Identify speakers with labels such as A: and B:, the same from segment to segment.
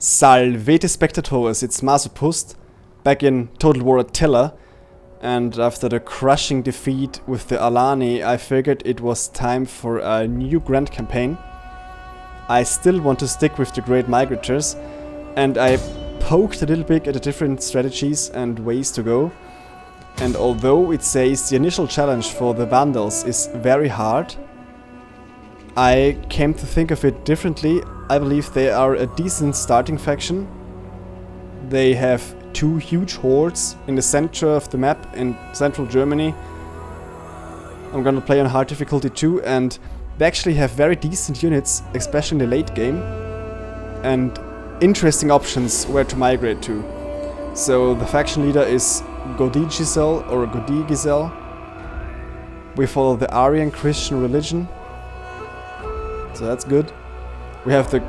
A: Salvete Spectatores, it's Masopust, back in Total War Attila, and after the crushing defeat with the Alani, I figured it was time for a new grand campaign. I still want to stick with the Great Migrators, and I poked a little bit at the different strategies and ways to go. And although it says the initial challenge for the Vandals is very hard, I came to think of it differently. I believe they are a decent starting faction. They have two huge hordes in the center of the map in central Germany. I'm gonna play on hard difficulty too, and they actually have very decent units, especially in the late game, and interesting options where to migrate to. So the faction leader is Godigisel or Godigisel. We follow the Aryan Christian religion, so that's good. We have the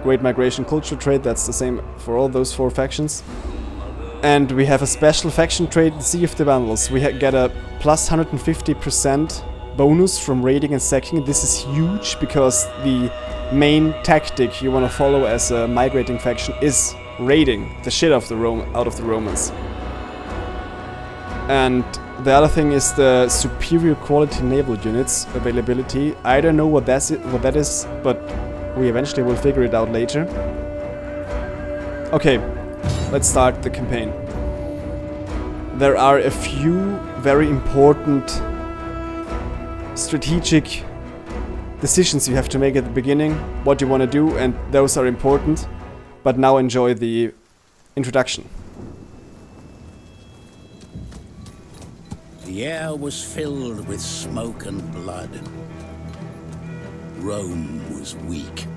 A: Great Migration culture trait, that's the same for all those four factions. And we have a special faction trait, Sea of the Vandals. We get a plus 150% bonus from raiding and sacking. This is huge because the main tactic you want to follow as a migrating faction is raiding the shit out of the Romans. And the other thing is the superior quality naval units availability. I don't know what that is, but we eventually will figure it out later. Okay, let's start the campaign. There are a few very important strategic decisions you have to make at the beginning, what you want to do, and those are important. But now enjoy the introduction.
B: The air was filled with smoke and blood. Rome was weak.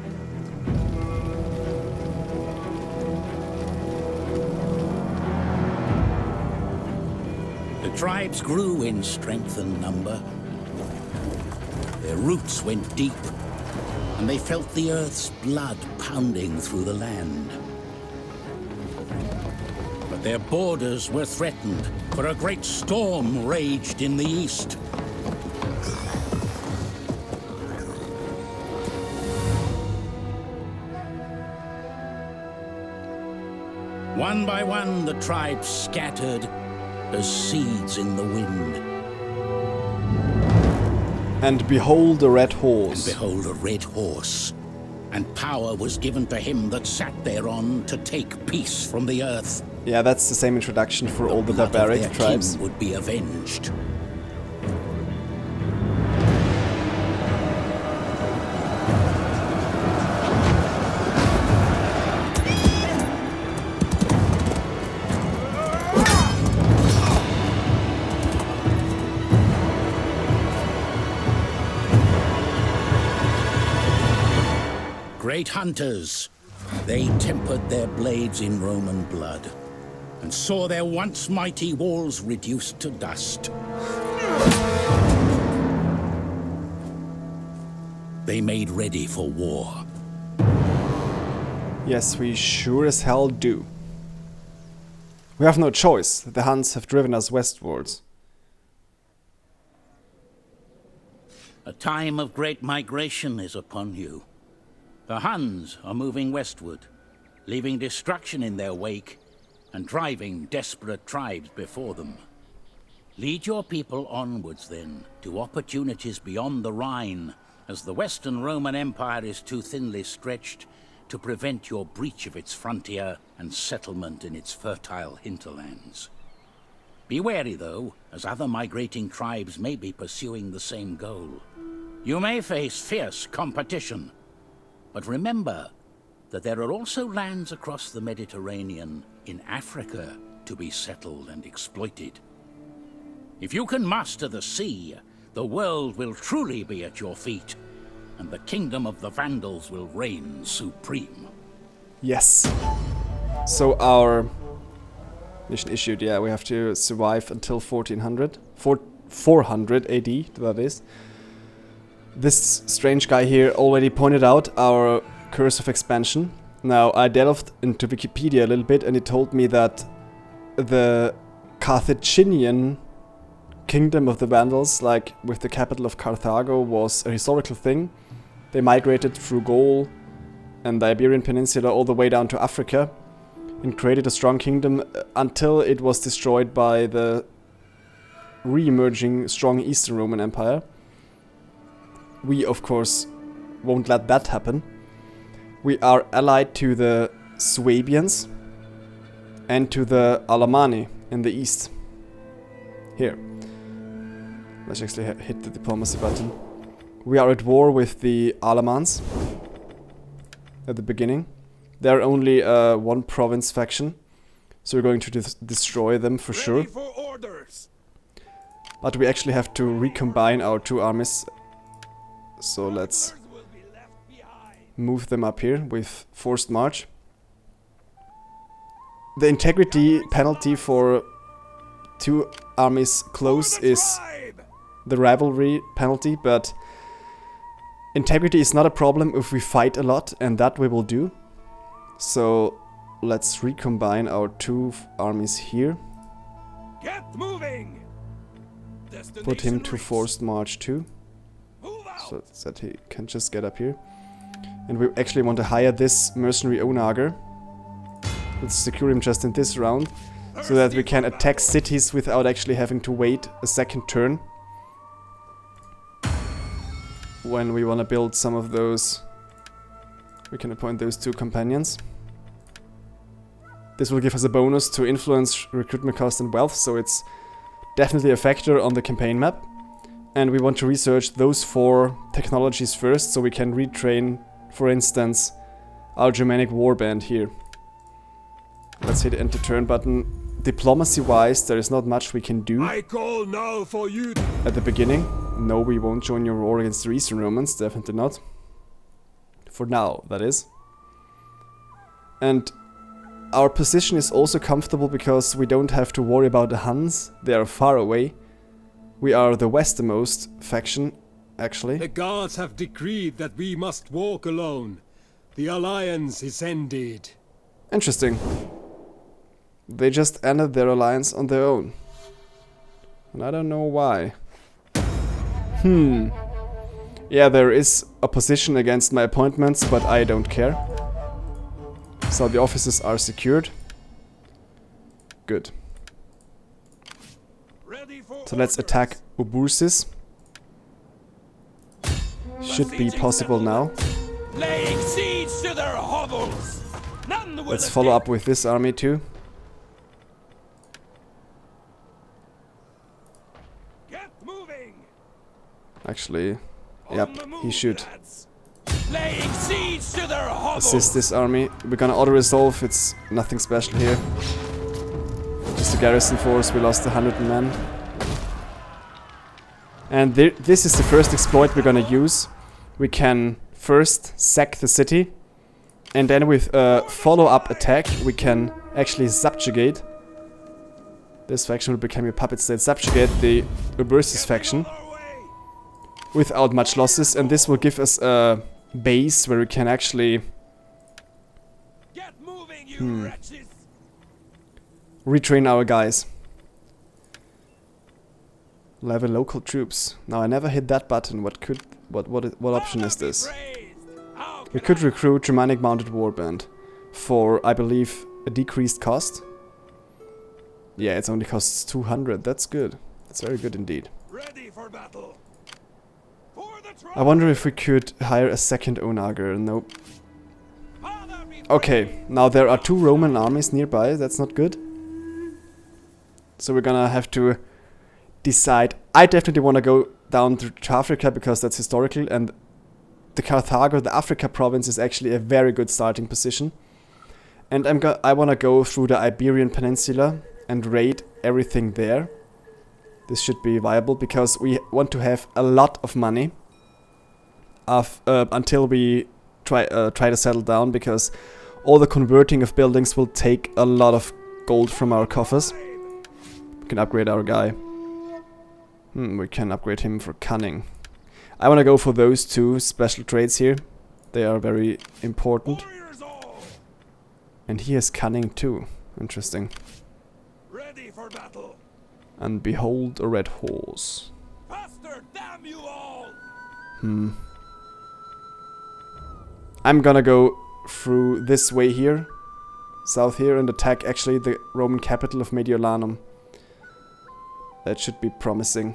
B: The tribes grew in strength and number. Their roots went deep, and they felt the earth's blood pounding through the land. But their borders were threatened, for a great storm raged in the east. One by one, the tribes scattered as seeds in the wind.
A: And behold a red horse.
B: And behold a red horse. And power was given to him that sat thereon to take peace from the earth.
A: Yeah, that's the same introduction for all the barbaric tribes.
B: King would be avenged. Great hunters, they tempered their blades in Roman blood, and saw their once mighty walls reduced to dust. They made ready for war.
A: Yes, we sure as hell do. We have no choice. The Huns have driven us westwards.
B: A time of great migration is upon you. The Huns are moving westward, leaving destruction in their wake and driving desperate tribes before them. Lead your people onwards, then, to opportunities beyond the Rhine, as the Western Roman Empire is too thinly stretched to prevent your breach of its frontier and settlement in its fertile hinterlands. Be wary, though, as other migrating tribes may be pursuing the same goal. You may face fierce competition, but remember that there are also lands across the Mediterranean in Africa to be settled and exploited. If you can master the sea, the world will truly be at your feet, and the kingdom of the Vandals will reign supreme.
A: Yes. So our mission issued, yeah, we have to survive until 400 AD, that is. This strange guy here already pointed out our curse of expansion. Now, I delved into Wikipedia a little bit, and it told me that the Carthaginian kingdom of the Vandals, like with the capital of Carthago, was a historical thing. They migrated through Gaul and the Iberian Peninsula all the way down to Africa, and created a strong kingdom until it was destroyed by the re-emerging strong Eastern Roman Empire. We, of course, won't let that happen. We are allied to the Swabians and to the Alani in the east. Here. Let's actually hit the diplomacy button. We are at war with the Alamans at the beginning. They're only one province faction, so we're going to destroy them for sure.
C: For orders.
A: But we actually have to recombine our two armies, so let's move them up here with forced march. The integrity penalty for two armies close is the rivalry penalty, but integrity is not a problem if we fight a lot, and that we will do. So let's recombine our two armies here.
C: Get moving.
A: Put him to forced march too, so that he can just get up here. And we actually want to hire this mercenary onager. Let's secure him just in this round, so that we can attack cities without actually having to wait a second turn when we want to build some of those. We can appoint those two companions. This will give us a bonus to influence, recruitment cost and wealth, so it's definitely a factor on the campaign map. And we want to research those 4 technologies first, so we can retrain, for instance, our Germanic warband here. Let's hit the enter turn button. Diplomacy-wise, there is not much we can do.
C: I call now for you
A: At the beginning. No, we won't join your war against the Eastern Romans, definitely not. For now, that is. And our position is also comfortable because we don't have to worry about the Huns. They are far away. We are the westernmost faction, actually.
C: The gods have decreed that we must walk alone. The alliance is ended.
A: Interesting. They just ended their alliance on their own. And I don't know why. Yeah, there is opposition against my appointments, but I don't care. So the offices are secured. Good. So let's attack Obursis. Should be possible now.
C: Laying siege to their hovels.
A: Let's follow up with this army too.
C: Get moving.
A: Actually, yep, he should
C: Laying siege to their hovels.
A: assist this army. We're gonna auto-resolve, it's nothing special here. Just a garrison force, we lost 100 men. And this is the first exploit we're gonna use. We can first sack the city, and then with a follow-up attack we can actually subjugate. This faction will become a puppet state. Subjugate the Obursis faction without much losses, and this will give us a base where we can actually retrain our guys. Level local troops. Now I never hit that button. What option is this? We could recruit Germanic mounted warband for, I believe, a decreased cost. Yeah, it only costs 200. That's good. That's very good indeed.
C: Ready for battle.
A: I wonder if we could hire a second onager. Nope. Okay, now there are 2 Roman armies nearby. That's not good. So we're gonna have to decide. I definitely want to go down to Africa because that's historical, and the Carthago, the Africa province, is actually a very good starting position. And I want to go through the Iberian Peninsula and raid everything there. This should be viable because we want to have a lot of money until we try to settle down, because all the converting of buildings will take a lot of gold from our coffers. We can upgrade our guy. We can upgrade him for cunning. I want to go for those 2 special traits here. They are very important. And he has cunning too. Interesting.
C: Ready for battle.
A: And behold a red horse.
C: Faster, damn you all.
A: I'm gonna go through this way here, south here, and attack actually the Roman capital of Mediolanum. That should be promising.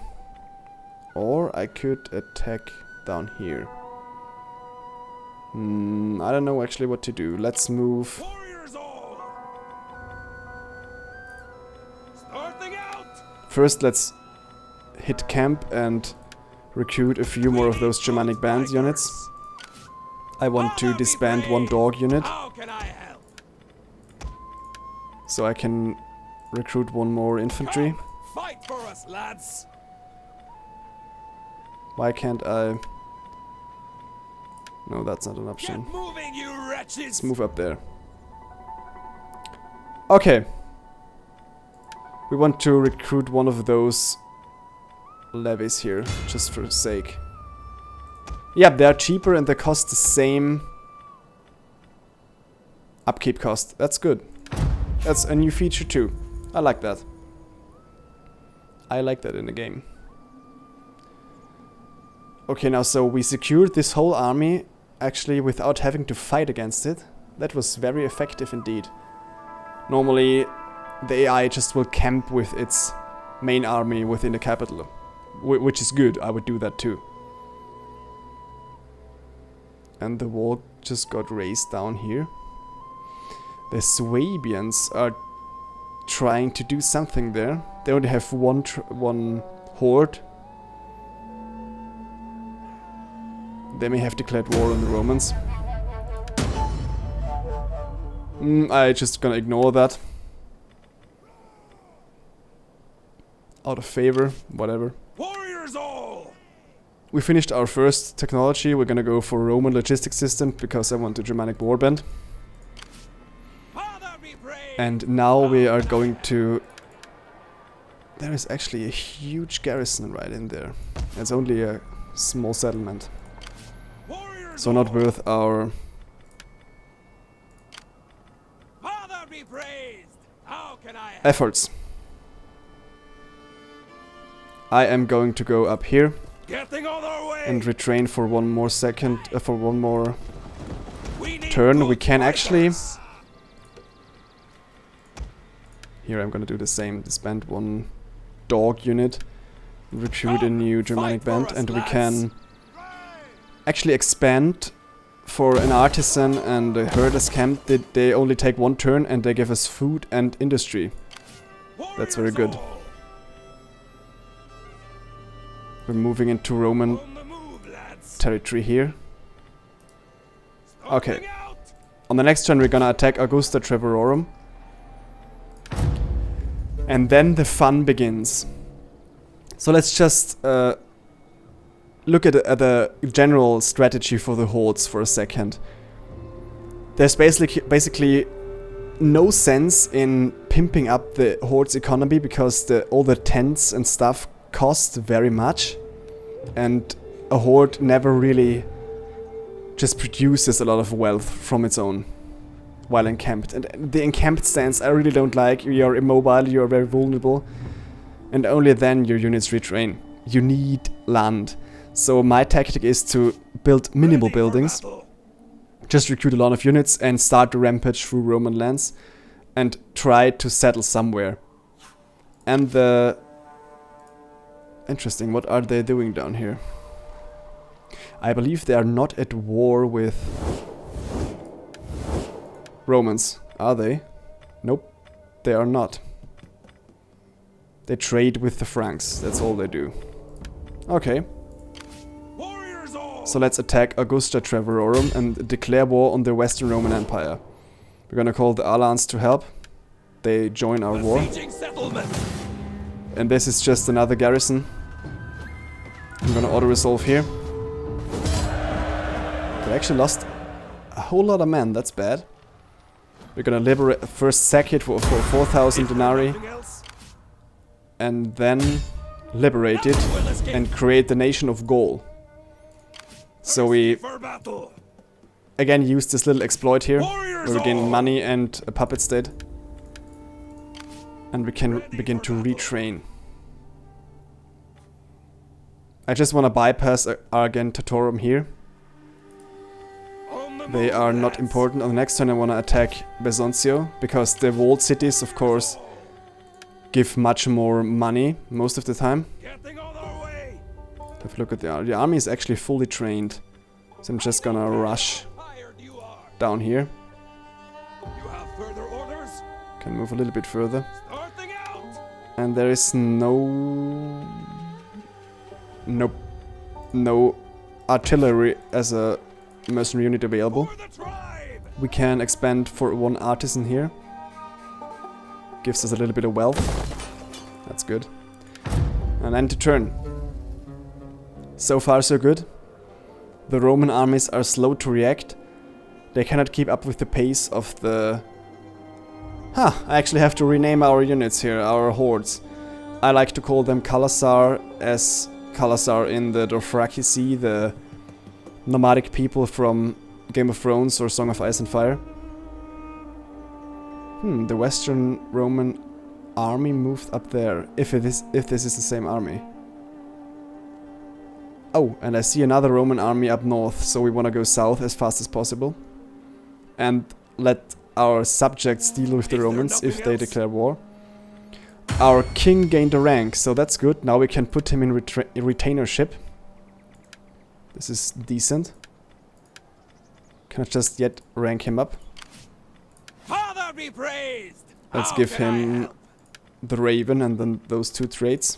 A: Or I could attack down here. I don't know actually what to do. Let's move. First, let's hit camp and recruit a few more of those Germanic band units. I want to disband one dog unit, so I can recruit one more infantry.
C: Fight for us, lads.
A: Why can't I? No, that's not an option.
C: Get moving, you wretches.
A: Let's move up there. Okay. We want to recruit one of those levies here, just for sake. Yeah, they're cheaper and they cost the same upkeep cost. That's good. That's a new feature too. I like that. I like that in the game. Okay, now so we secured this whole army actually without having to fight against it. That was very effective indeed. Normally the AI just will camp with its main army within the capital, which is good. I would do that too. And the wall just got raised down here. The Swabians are trying to do something there. They only have one horde. They may have declared war on the Romans. I'm just gonna ignore that. Out of favor, whatever.
C: Warriors all!
A: We finished our first technology. We're gonna go for Roman logistics system because I want a Germanic warband. And now we are going to... There is actually a huge garrison right in there. It's only a small settlement. So not worth our... efforts. I am going to go up here and retrain for one more second, for one more turn. We can actually... Here I'm gonna do the same, disband one dog unit, recruit a new Germanic band, and we can actually expand for an artisan and a herder's camp. They only take one turn and they give us food and industry. That's very good. We're moving into Roman territory here. Okay. On the next turn we're gonna attack Augusta Treverorum. And then the fun begins. So let's just look at the general strategy for the hordes for a second. There's basically no sense in pimping up the horde's economy because all the tents and stuff cost very much, and a horde never really just produces a lot of wealth from its own while encamped. And the encamped stance I really don't like. You're immobile, you're very vulnerable, and only then your units retrain. You need land. So my tactic is to build minimal buildings, just recruit a lot of units and start the rampage through Roman lands and try to settle somewhere. And the... Interesting, what are they doing down here? I believe they are not at war with Romans, are they? Nope, they are not. They trade with the Franks, that's all they do. Okay. So let's attack Augusta Treverorum and declare war on the Western Roman Empire. We're gonna call the Alans to help. They join our war. And this is just another garrison. I'm gonna auto-resolve here. We actually lost a whole lot of men, that's bad. We're gonna liberate, first sack it for 4,000 denarii. And then liberate it and create the nation of Gaul. So we again use this little exploit here, where we gain money and a puppet state. And we can begin to retrain. I just want to bypass Argentatorum here. They are not important. On the next turn I want to attack Besancio, because the walled cities, of course, give much more money most of the time. Have a look at the army is actually fully trained. So I'm just gonna rush down here. Can move a little bit further. And there is no artillery as a mercenary unit available. We can expand for one artisan here. Gives us a little bit of wealth. That's good. And end to turn. So far so good. The Roman armies are slow to react. They cannot keep up with the pace of the... I actually have to rename our units here, our hordes. I like to call them Kalasar, as Kalasar in the Dothraki Sea, the nomadic people from Game of Thrones or Song of Ice and Fire. The Western Roman army moved up there, if this is the same army. Oh, and I see another Roman army up north, so we want to go south as fast as possible. And let our subjects deal with the Romans if they declare war. Our king gained a rank, so that's good. Now we can put him in retainership. This is decent. Cannot just yet rank him up.
D: Father be praised!
A: Let's give him the Raven and then those two traits.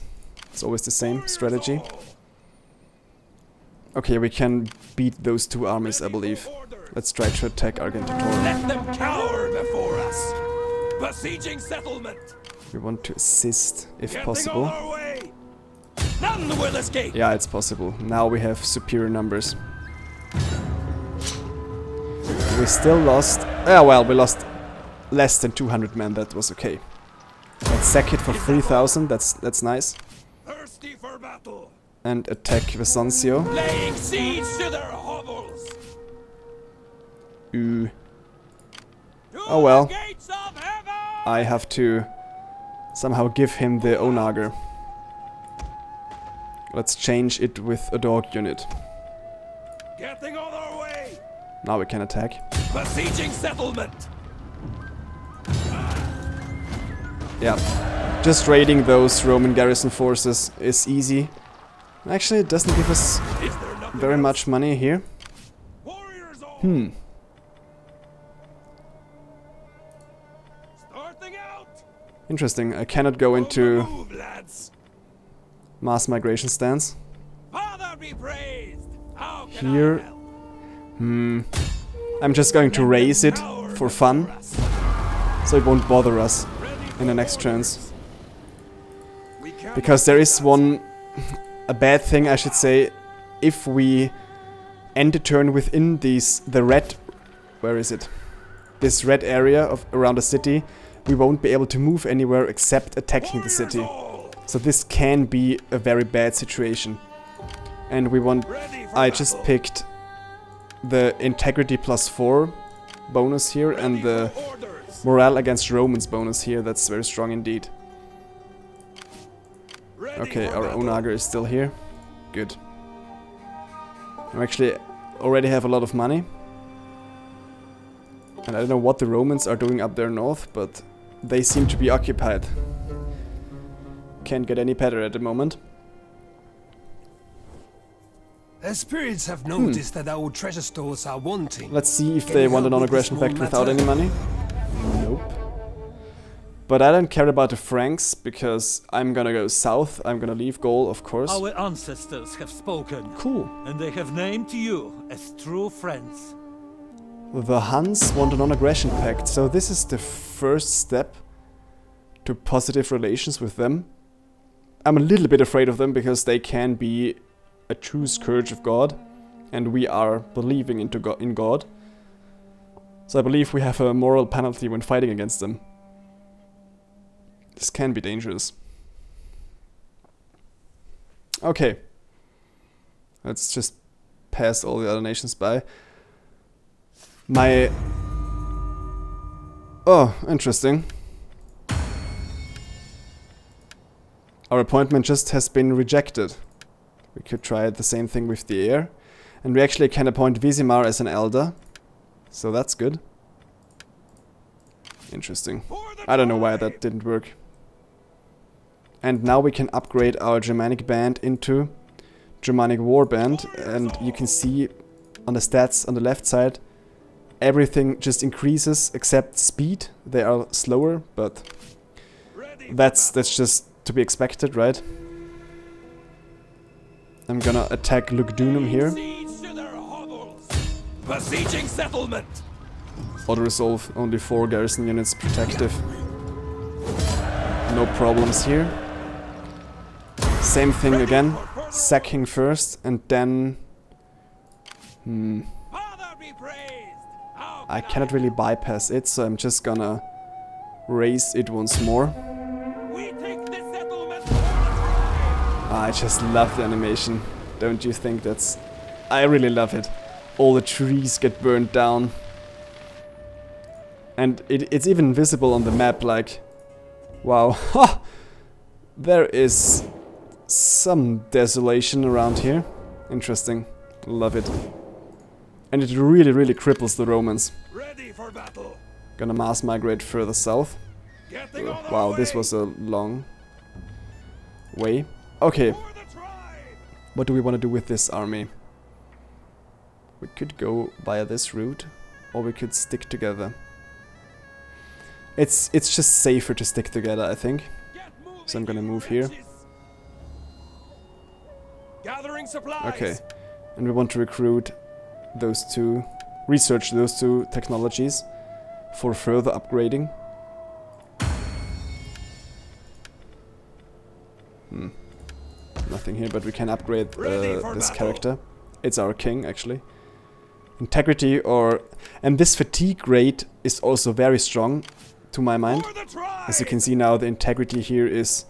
A: It's always the same strategy. Okay, we can beat those two armies, I believe. Let's try to attack Argentator.
D: Let them cower before us! Besieging settlement!
A: We want to assist, if possible.
D: None will escape!
A: Yeah, it's possible. Now we have superior numbers. We still lost... well, we lost less than 200 men, that was okay. Let's sack it for 3,000, that's nice.
D: Thirsty for battle!
A: And attack Vesancio.
D: Laying siege to their hovels!
A: Ooh. Oh well. I have to somehow give him the Onager. Let's change it with a dog unit.
D: Getting on our way!
A: Now we can attack.
D: Besieging settlement!
A: Yeah. Just raiding those Roman garrison forces is easy. Actually, it doesn't give us very much money here. Interesting. I cannot go into mass migration stance. Here. I'm just going to raise it for fun, so it won't bother us in the next turns. Because there is a bad thing, I should say. If we end the turn within the red, where is it? This red area around the city, we won't be able to move anywhere except attacking the city. So this can be a very bad situation. And I just picked the integrity +4 bonus here and the morale against Romans bonus here. That's very strong indeed. Okay, our Onager is still here. Good. I actually already have a lot of money. And I don't know what the Romans are doing up there north, but they seem to be occupied. Can't get any better at the moment.
C: Their spirits have noticed that our treasure stores are wanting.
A: Let's see if they want a non-aggression pact without any money. Nope. But I don't care about the Franks, because I'm gonna go south. I'm gonna leave Gaul, of course.
E: Our ancestors have spoken.
A: Cool.
E: And they have named you as true friends.
A: The Huns want a non-aggression pact, so this is the first step to positive relations with them. I'm a little bit afraid of them, because they can be a true scourge of God, and we are believing in God. So I believe we have a moral penalty when fighting against them. This can be dangerous. Okay. Let's just pass all the other nations by. Oh, interesting. Our appointment just has been rejected. We could try the same thing with the heir. And we actually can appoint Visimar as an elder. So that's good. Interesting. I don't know why that didn't work. And now we can upgrade our Germanic band into Germanic Warband. And you can see on the stats on the left side, everything just increases except speed. They are slower, but that's just to be expected, right? I'm gonna attack Lugdunum here.
D: Besieging settlement.
A: Auto-resolve, only 4 garrison units protective. No problems here. Same thing again. Sacking first and then... I cannot really bypass it, so I'm just gonna raise it once more. I just love the animation. Don't you think that's... I really love it. All the trees get burned down. And it's even visible on the map, like... Wow. There is some desolation around here. Interesting. Love it. And it really, really cripples the Romans.
D: Ready for battle.
A: Gonna mass migrate further south. Wow, this was a long way. Okay. What do we want to do with this army? We could go via this route, or we could stick together. It's just safer to stick together, I think. So I'm gonna move here.
D: Gathering supplies.
A: Okay. And we want to recruit those two, research those two technologies for further upgrading. Nothing here, but we can upgrade this character. It's our king, actually. Integrity and this fatigue rate is also very strong, to my mind. As you can see now, the integrity here is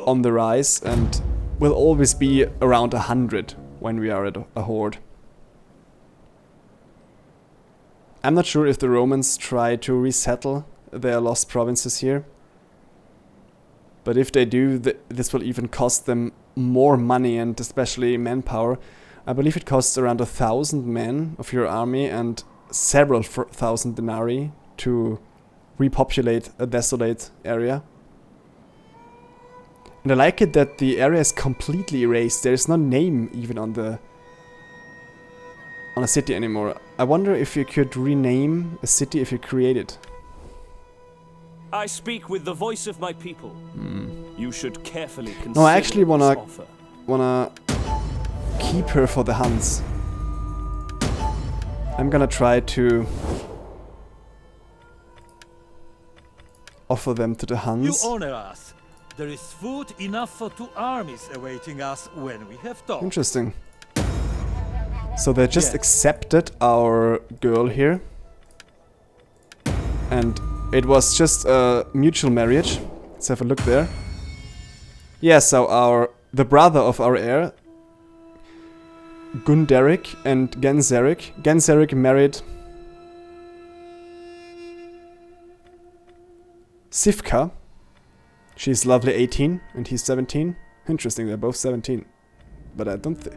A: on the rise and will always be around 100 when we are at a horde. I'm not sure if the Romans try to resettle their lost provinces here. But if they do, this will even cost them more money and especially manpower. I believe it costs around 1,000 men of your army and several thousand denarii to repopulate a desolate area. And I like it that the area is completely erased. There is no name even on a city anymore. I wonder if you could rename a city if you create it.
F: I speak with the voice of my people. You should carefully consider.
A: No, I actually wanna
F: this offer.
A: keep her for the Huns. I'm gonna try to offer them to the Huns.
E: You honor us. There is food enough for 2 armies awaiting us when we have talked.
A: Interesting. So they just
E: Yes.
A: accepted our girl here. And it was just a mutual marriage. Let's have a look there. Yeah, so the brother of our heir, Gunderic and Genseric. Genseric married Sivka. She's lovely 18 and he's 17. Interesting, they're both 17. But I don't think...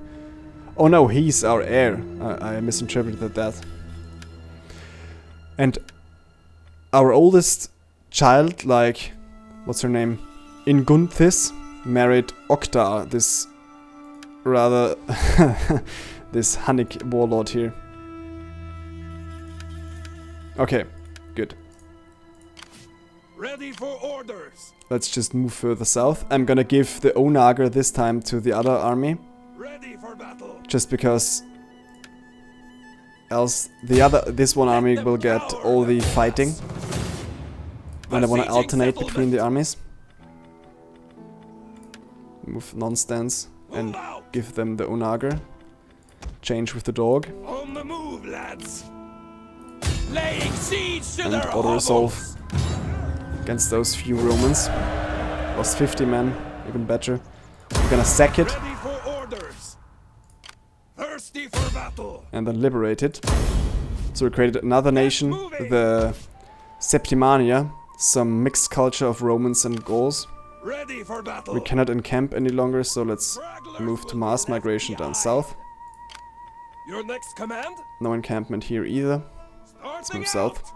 A: Oh no, he's our heir. I misinterpreted that. And our oldest child, like... What's her name? Ingunthis, married Oktar, this rather... this Hunnic warlord here. Okay, good.
D: Ready for orders.
A: Let's just move further south. I'm gonna give the Onager this time to the other army.
D: Ready for battle.
A: Just because else this one army will get all the fighting. And I wanna alternate between the armies. Move non-stance and give them the Onager. Change with the dog.
D: On the move, lads. Laying siege to
A: And
D: their
A: auto-resolve
D: hovels.
A: against those few Romans. Lost 50 men, even better. We're gonna sack it.
D: Ready for orders. Thirsty for battle.
A: And then liberate it. So we created another nation, the Septimania, some mixed culture of Romans and Gauls.
D: Ready for battle.
A: We cannot encamp any longer, so let's move to mass migration down south.
D: Your next command?
A: No encampment here either. Let's move south.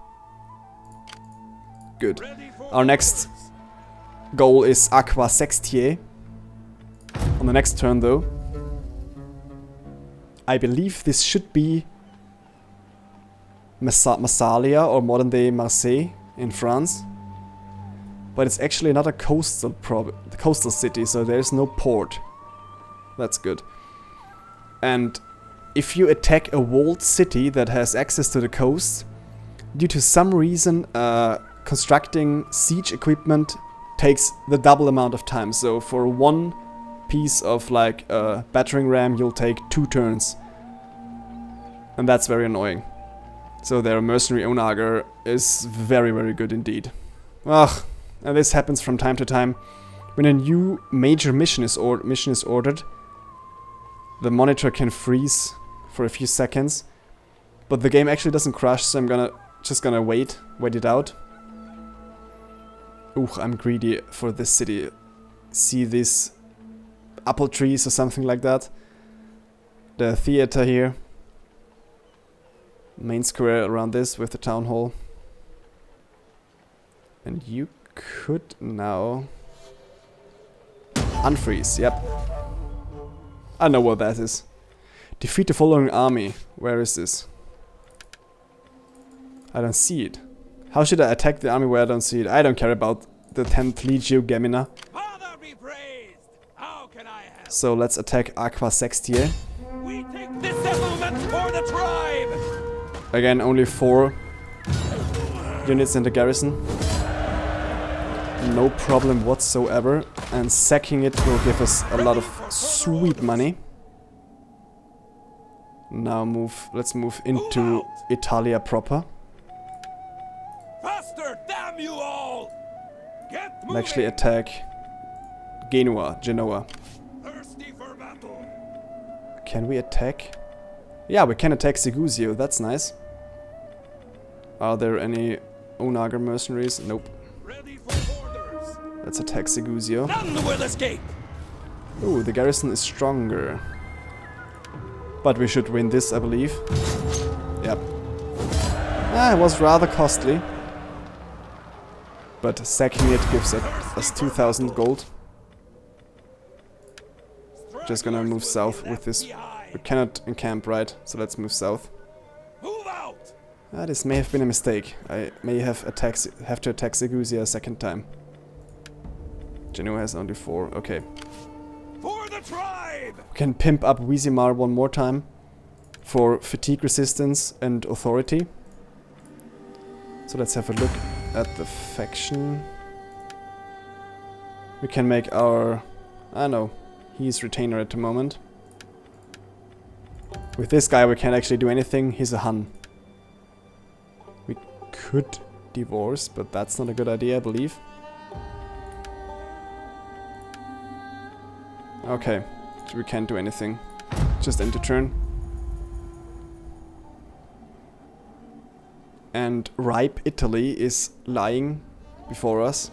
A: Good. Our next goal is Aqua Sextiae. On the next turn though. I believe this should be Massalia or modern day Marseille in France. But it's actually not a coastal city, so there's no port. That's good. And if you attack a walled city that has access to the coast, due to some reason, constructing siege equipment takes the double amount of time. So for one piece of like a battering ram, you'll take 2 turns. And that's very annoying. So their mercenary onager is very, very good indeed. Ugh, and this happens from time to time. When a new major mission is ordered, the monitor can freeze for a few seconds. But the game actually doesn't crash, so I'm just gonna wait it out. Ooh, I'm greedy for this city. See these apple trees or something like that? The theater here. Main square around this with the town hall. And you could now unfreeze, yep. I know what that is. Defeat the following army. Where is this? I don't see it. How should I attack the army where I don't see it? I don't care about the 10th Legio Gemina.
D: Father be praised! How can I help?
A: So let's attack Aqua Sextiae.
D: We take this settlement for the tribe!
A: Again, only 4 units in the garrison. No problem whatsoever. And sacking it will give us a lot of sweet money. Now let's move into Italia proper.
D: Faster, damn you all! Get
A: And
D: moving!
A: actually attack Genoa.
D: Thirsty for battle!
A: Can we attack? Yeah, we can attack Segusio, that's nice. Are there any Onager mercenaries? Nope.
D: Ready for orders!
A: Let's attack Segusio.
D: None will escape!
A: Ooh, the garrison is stronger. But we should win this, I believe. Yep. It was rather costly. But sacking it gives us 2,000 gold. Just gonna move south with this. We cannot encamp, right? So let's move south.
D: Move out!
A: This may have been a mistake. I may have to attack Segusia a second time. Genoa has only 4. Okay.
D: For the tribe!
A: We can pimp up Wizimar one more time for fatigue resistance and authority. So let's have a look at the faction. We can make our... I know, he's retainer at the moment. With this guy we can't actually do anything, he's a Hun. We could divorce, but that's not a good idea, I believe. Okay, so we can't do anything. Just end the turn. And ripe Italy is lying before us.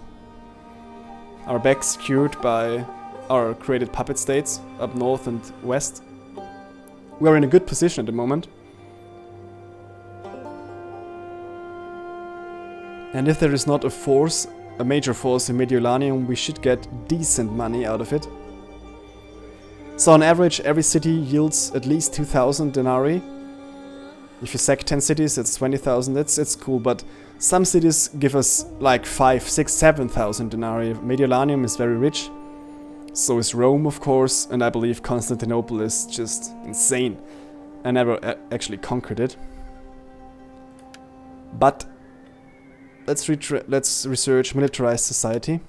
A: Our back secured by our created puppet states up north and west. We're in a good position at the moment. And if there is not a major force in Mediolanium, we should get decent money out of it. So on average, every city yields at least 2,000 denarii. If you sack 10 cities, it's 20,000. It's cool, but some cities give us like 5, 6, 7,000 denarii. Mediolanium is very rich. So is Rome, of course, and I believe Constantinople is just insane. I never actually conquered it. But let's research militarized society.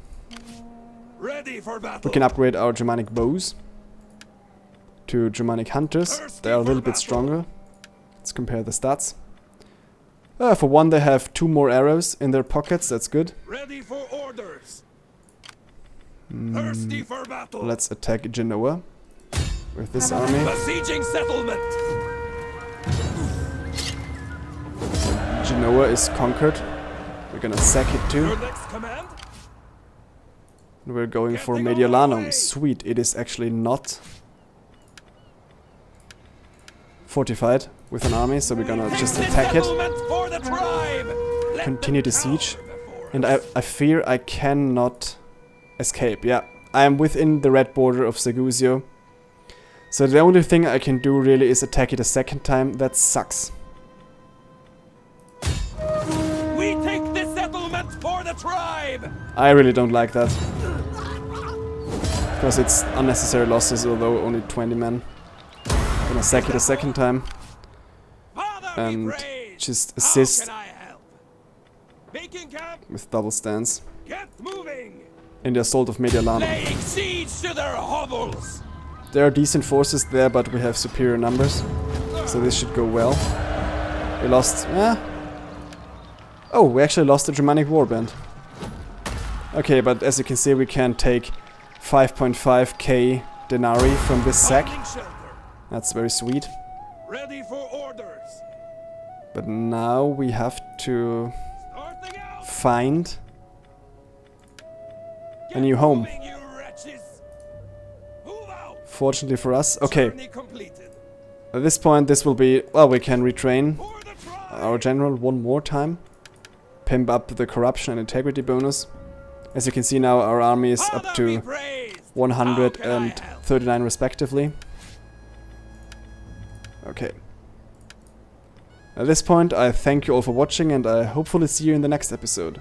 D: Ready for battle!
A: We can upgrade our Germanic bows to Germanic hunters. They are a little bit stronger. Let's compare the stats. For one, they have 2 more arrows in their pockets. That's good.
D: Ready for orders! Thirsty for battle!
A: Let's attack Genoa with this army.
D: Besieging settlement!
A: Genoa is conquered. We're gonna sack it too.
D: Your next command?
A: And we're going for Mediolanum. Sweet, it is actually not fortified with an army, so we're gonna just attack it.
D: Settlement for the tribe. Let
A: Continue the
D: them
A: siege.
D: cower before
A: And
D: us.
A: I fear I cannot escape. Yeah, I am within the red border of Segusio. So the only thing I can do really is attack it a second time. That sucks.
D: We take the settlement for the tribe.
A: I really don't like that. Because it's unnecessary losses, although only 20 men. Gonna sack it a second time.
D: Father be
A: And
D: praised.
A: just
D: How
A: assist
D: can I help? Making camp.
A: with double stance
D: Get moving.
A: in the assault of Medialana.
D: Laying siege to their hovels.
A: There are decent forces there, but we have superior numbers. So this should go well. We lost... Oh, we actually lost the Germanic warband. Okay, but as you can see, we can take 5.5k denarii from this sack.
D: Finding shelter.
A: That's very sweet.
D: Ready for orders.
A: But now we have to
D: Starting out.
A: find a
D: Get
A: new home.
D: moving, you wretches. Move out.
A: Fortunately for us. Okay,
D: Journey completed.
A: at this point this will be... Well, we can retrain
D: For the tribe.
A: our general one more time. Pimp up the corruption and integrity bonus. As you can see now, our army is up
D: Father be
A: to
D: praised.
A: 139 respectively. Okay. At this point, I thank you all for watching and I hopefully see you in the next episode.